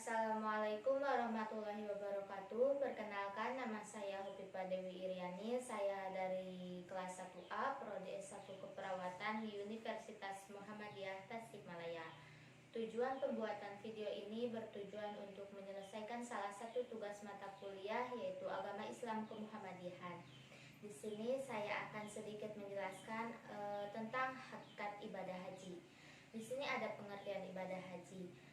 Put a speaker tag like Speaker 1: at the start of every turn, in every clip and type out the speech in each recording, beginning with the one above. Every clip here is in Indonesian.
Speaker 1: Assalamualaikum warahmatullahi wabarakatuh. Perkenalkan, nama saya Hopipa Dewi Iriani. Saya dari kelas 1A Prodi S1 Keperawatan di Universitas Muhammadiyah Tasikmalaya. Tujuan pembuatan video ini bertujuan untuk menyelesaikan salah satu tugas mata kuliah, yaitu Agama Islam Kemuhammadiyahan. Di sini saya akan sedikit menjelaskan tentang hakikat ibadah haji. Di sini ada pengertian ibadah haji.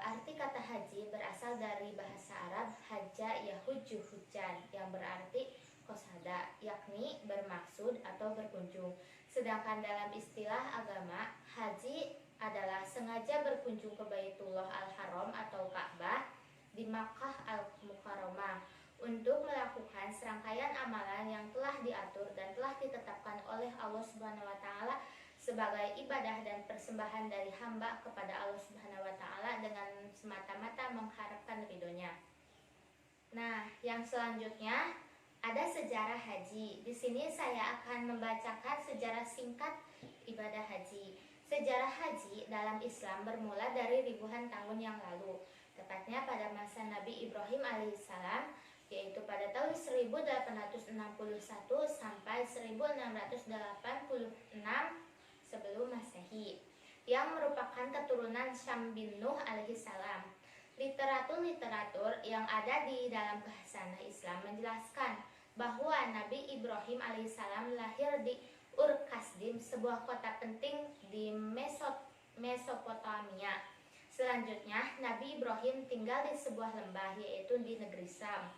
Speaker 1: Arti kata haji berasal dari bahasa Arab haja yahujju hujan, yang berarti qasada, yakni bermaksud atau berkunjung. Sedangkan dalam istilah agama, haji adalah sengaja berkunjung ke Baitullah Al-Haram atau Ka'bah di Makkah Al-Mukarramah untuk melakukan serangkaian amalan yang telah diatur dan telah ditetapkan oleh Allah Subhanahu wa taala sebagai ibadah dan persembahan dari hamba kepada Allah Subhanahu wa taala dengan semata-mata mengharapkan ridhonya. Nah, yang selanjutnya ada sejarah haji. Di sini saya akan membacakan sejarah singkat ibadah haji. Sejarah haji dalam Islam bermula dari ribuan tahun yang lalu, tepatnya pada masa Nabi Ibrahim alaihissalam, yaitu pada tahun 1861 sampai 1686 sebelum Masehi, yang merupakan keturunan Syam bin Nuh alaihissalam. Literatur yang ada di dalam Khasanah Islam menjelaskan bahwa Nabi Ibrahim alaihissalam lahir di Ur Kasdim, sebuah kota penting di Mesopotamia. Selanjutnya, Nabi Ibrahim tinggal di sebuah lembah, yaitu di negeri Syam.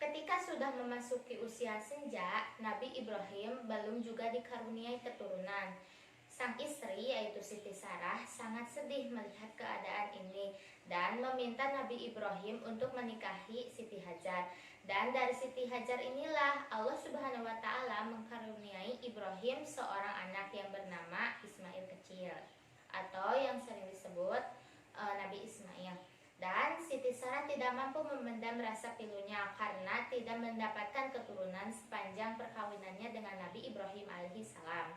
Speaker 1: Ketika sudah memasuki usia senja, Nabi Ibrahim belum juga dikaruniai keturunan. Sang istri, yaitu Siti Sarah, sangat sedih melihat keadaan ini dan meminta Nabi Ibrahim untuk menikahi Siti Hajar. Dan dari Siti Hajar inilah Allah Subhanahu wa taala mengkaruniai Ibrahim seorang anak yang bernama Ismail kecil, atau yang sering disebut Nabi Ismail. Dan Siti Sarah tidak mampu memendam rasa pilunya karena tidak mendapatkan keturunan sepanjang perkawinannya dengan Nabi Ibrahim alaihissalam.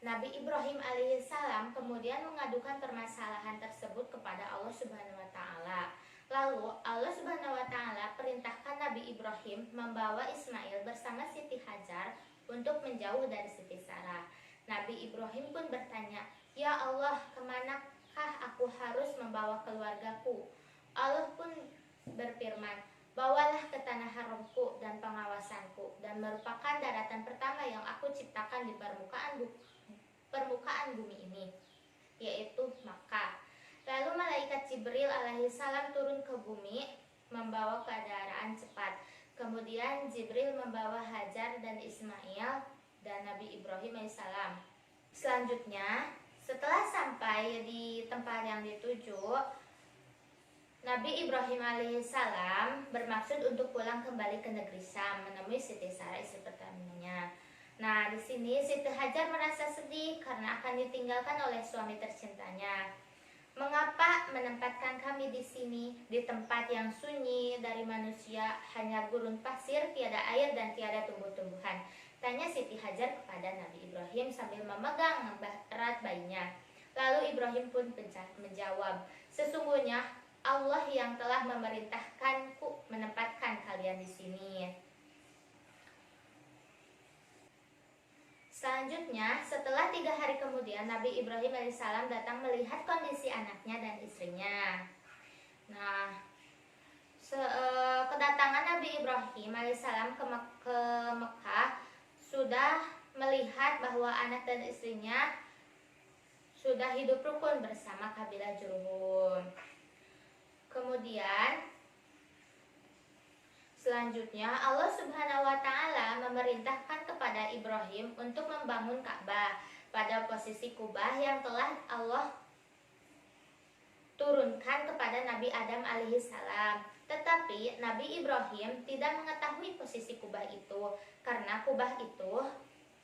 Speaker 1: Nabi Ibrahim alaihissalam kemudian mengadukan permasalahan tersebut kepada Allah Subhanahu wa taala. Lalu Allah Subhanahu wa taala perintahkan Nabi Ibrahim membawa Ismail bersama Siti Hajar untuk menjauh dari Siti Sarah. Nabi Ibrahim pun bertanya, "Ya Allah, kemana aku harus membawa keluargaku?" Allah pun berfirman, "Bawalah ke tanah haramku dan pengawasanku, dan merupakan daratan pertama yang aku ciptakan di permukaan bumi ini, yaitu Makkah." Lalu malaikat Jibril alaihissalam turun ke bumi membawa kendaraan cepat. Kemudian Jibril membawa Hajar dan Ismail dan Nabi Ibrahim alaihissalam. Selanjutnya, setelah sampai di tempat yang dituju, Nabi Ibrahim alaihissalam bermaksud untuk pulang kembali ke negeri Syam menemui Siti Sarah, istri pertamanya. Nah, di sini Siti Hajar merasa sedih karena akan ditinggalkan oleh suami tercintanya. "Mengapa menempatkan kami di sini, di tempat yang sunyi dari manusia, hanya gurun pasir, tiada air dan tiada tumbuh-tumbuhan?" tanya Siti Hajar kepada Nabi Ibrahim sambil memegang erat bayinya. Lalu Ibrahim pun menjawab, "Sesungguhnya Allah yang telah memerintahkanku menempatkan kalian di sini." Selanjutnya, setelah 3 hari kemudian, Nabi Ibrahim alaihissalam datang melihat kondisi anaknya dan istrinya. Nah, kedatangan Nabi Ibrahim alaihissalam ke Mekah sudah melihat bahwa anak dan istrinya sudah hidup rukun bersama kabilah Jurhum. Kemudian selanjutnya Allah Subhanahu wa taala memerintahkan kepada Ibrahim untuk membangun Ka'bah pada posisi Kubah yang telah Allah turunkan kepada Nabi Adam alaihissalam. Tetapi Nabi Ibrahim tidak mengetahui posisi Kubah itu karena Kubah itu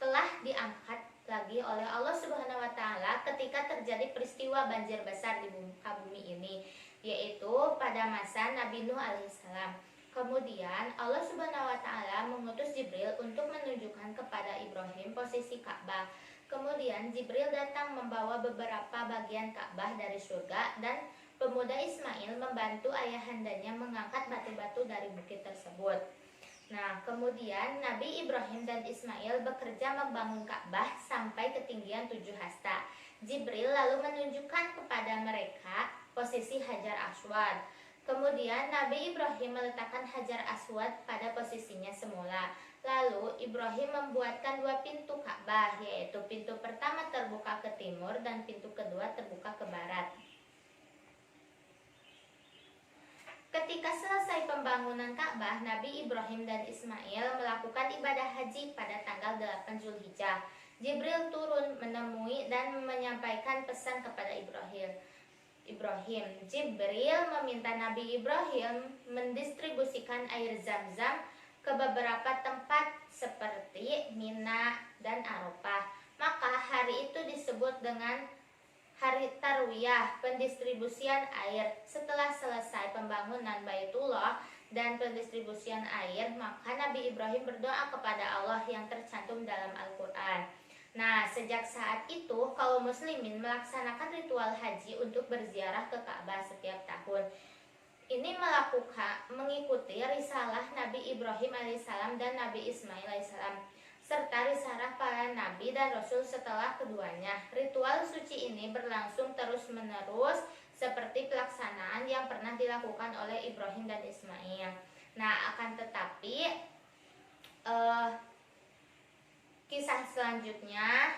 Speaker 1: telah diangkat lagi oleh Allah Subhanahu wa taala ketika terjadi peristiwa banjir besar di muka bumi ini, yaitu pada masa Nabi Nuh alaihissalam. Kemudian Allah Subhanahu wa taala mengutus Jibril untuk menunjukkan kepada Ibrahim posisi Ka'bah. Kemudian Jibril datang membawa beberapa bagian Ka'bah dari surga dan pemuda Ismail membantu ayahandanya mengangkat batu-batu dari bukit tersebut. Nah, kemudian Nabi Ibrahim dan Ismail bekerja membangun Ka'bah sampai ketinggian 7 hasta. Jibril lalu menunjukkan kepada mereka posisi Hajar Aswad. Kemudian Nabi Ibrahim meletakkan Hajar Aswad pada posisinya semula. Lalu Ibrahim membuatkan 2 pintu Ka'bah, yaitu pintu pertama terbuka ke timur dan pintu kedua terbuka ke barat. Ketika selesai pembangunan Ka'bah, Nabi Ibrahim dan Ismail melakukan ibadah haji pada tanggal 8 Zulhijjah. Jibril turun menemui dan menyampaikan pesan kepada Ibrahim. Jibril meminta Nabi Ibrahim mendistribusikan air Zam-Zam ke beberapa tempat seperti Mina dan Arafah. Maka hari itu disebut dengan Hari Tarwiyah, pendistribusian air. Setelah selesai pembangunan Baitullah dan pendistribusian air, maka Nabi Ibrahim berdoa kepada Allah yang tercantum dalam Al-Quran. Nah, sejak saat itu kaum muslimin melaksanakan ritual haji untuk berziarah ke Ka'bah setiap tahun. Ini mengikuti risalah Nabi Ibrahim alaihissalam dan Nabi Ismail alaihissalam, serta risalah para nabi dan rasul setelah keduanya. Ritual suci ini berlangsung terus-menerus seperti pelaksanaan yang pernah dilakukan oleh Ibrahim dan Ismail. Nah, akan tetapi kisah selanjutnya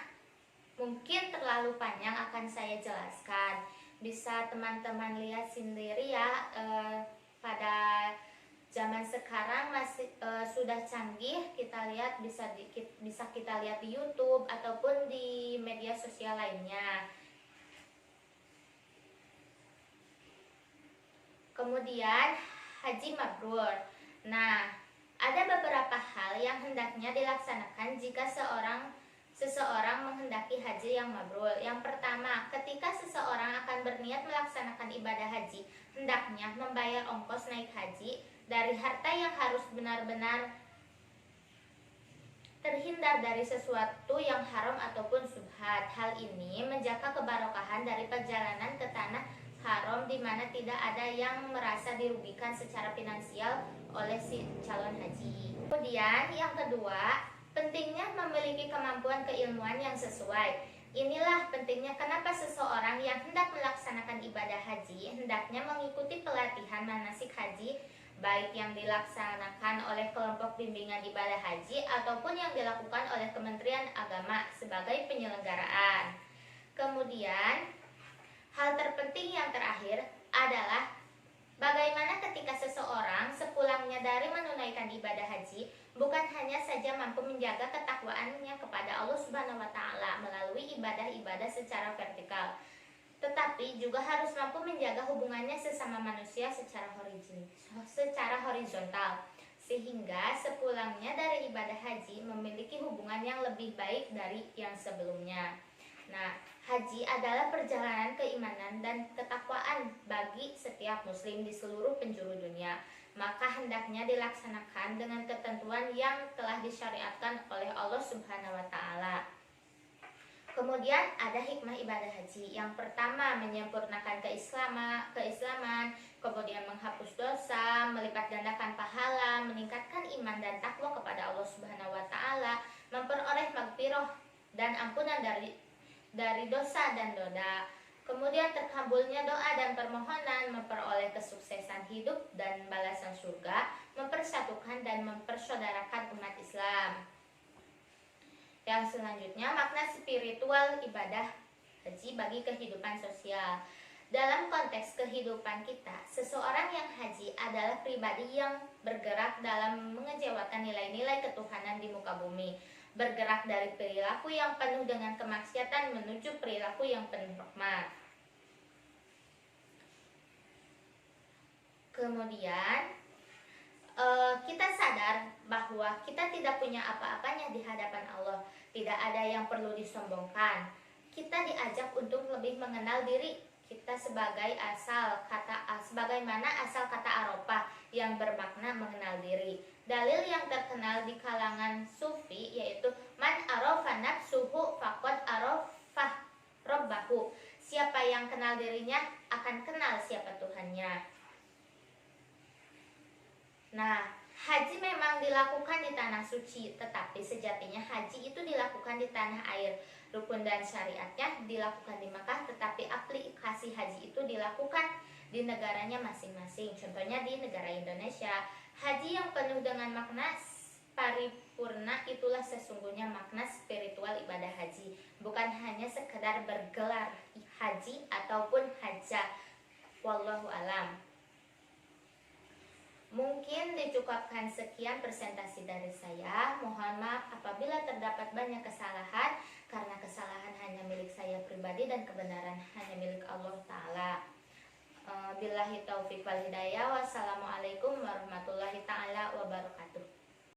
Speaker 1: mungkin terlalu panjang, akan saya jelaskan. Bisa teman-teman lihat sendiri ya, pada zaman sekarang masih sudah canggih. Kita lihat bisa kita lihat di YouTube ataupun di media sosial lainnya. Kemudian haji mabrur. Nah, ada beberapa hal yang hendaknya dilaksanakan jika seseorang menghendaki haji yang mabrur. Yang pertama, ketika seseorang akan berniat melaksanakan ibadah haji, hendaknya membayar ongkos naik haji dari harta yang harus benar-benar terhindar dari sesuatu yang haram ataupun subhat. Hal ini menjaga kebarokahan dari perjalanan ke tanah haram, di mana tidak ada yang merasa dirugikan secara finansial oleh si calon haji. Kemudian yang kedua, pentingnya memiliki kemampuan keilmuan yang sesuai. Inilah pentingnya kenapa seseorang yang hendak melaksanakan ibadah haji hendaknya mengikuti pelatihan manasik haji, baik yang dilaksanakan oleh kelompok bimbingan ibadah haji ataupun yang dilakukan oleh Kementerian Agama sebagai penyelenggaraan. Kemudian, hal terpenting yang terakhir adalah bagaimana ketika seseorang sepulangnya dari menunaikan ibadah haji bukan hanya saja mampu menjaga ketakwaannya kepada Allah Subhanahu wa taala melalui ibadah-ibadah secara vertikal, tetapi juga harus mampu menjaga hubungannya sesama manusia secara horizontal, sehingga sepulangnya dari ibadah haji memiliki hubungan yang lebih baik dari yang sebelumnya. Nah, haji adalah perjalanan keimanan dan ketakwaan bagi setiap muslim di seluruh penjuru dunia. Maka hendaknya dilaksanakan dengan ketentuan yang telah disyariatkan oleh Allah Subhanahu wa taala. Kemudian ada hikmah ibadah haji. Yang pertama, menyempurnakan keislaman, kemudian menghapus dosa, melipat gandakan pahala, meningkatkan iman dan takwa kepada Allah Subhanahu wa taala, memperoleh maghfirah dan ampunan dari dosa dan noda. Kemudian terkabulnya doa dan permohonan, memperoleh kesuksesan hidup dan balasan surga, mempersatukan dan mempersaudarakan umat Islam. Yang selanjutnya, makna spiritual ibadah haji bagi kehidupan sosial. Dalam konteks kehidupan kita, seseorang yang haji adalah pribadi yang bergerak dalam mengecewakan nilai-nilai ketuhanan di muka bumi, bergerak dari perilaku yang penuh dengan kemaksiatan menuju perilaku yang penuh rahmat. Kemudian kita sadar bahwa kita tidak punya apa-apanya di hadapan Allah, tidak ada yang perlu disombongkan. Kita diajak untuk lebih mengenal diri kita sebagaimana asal kata Arafah yang bermakna mengenal diri. Dalil yang terkenal di kalangan sufi yaitu man arafa nafsuhu faqad arafah rabbahu. Siapa yang kenal dirinya akan kenal siapa Tuhannya. Nah, haji memang dilakukan di tanah suci, tetapi sejatinya haji itu dilakukan di tanah air. Rukun dan syariatnya dilakukan di Makkah, tetapi aplikasi haji itu dilakukan di negaranya masing-masing. Contohnya di negara Indonesia, haji yang penuh dengan makna paripurna itulah sesungguhnya makna spiritual ibadah haji, bukan hanya sekedar bergelar haji ataupun hajjah. Wallahu alam. Mungkin dicukupkan sekian presentasi dari saya. Mohon maaf apabila terdapat banyak kesalahan, karena kesalahan hanya milik saya pribadi dan kebenaran hanya milik Allah Ta'ala. Billahi taufiq wal hidayah. Wassalamualaikum warahmatullahi ta'ala wabarakatuh.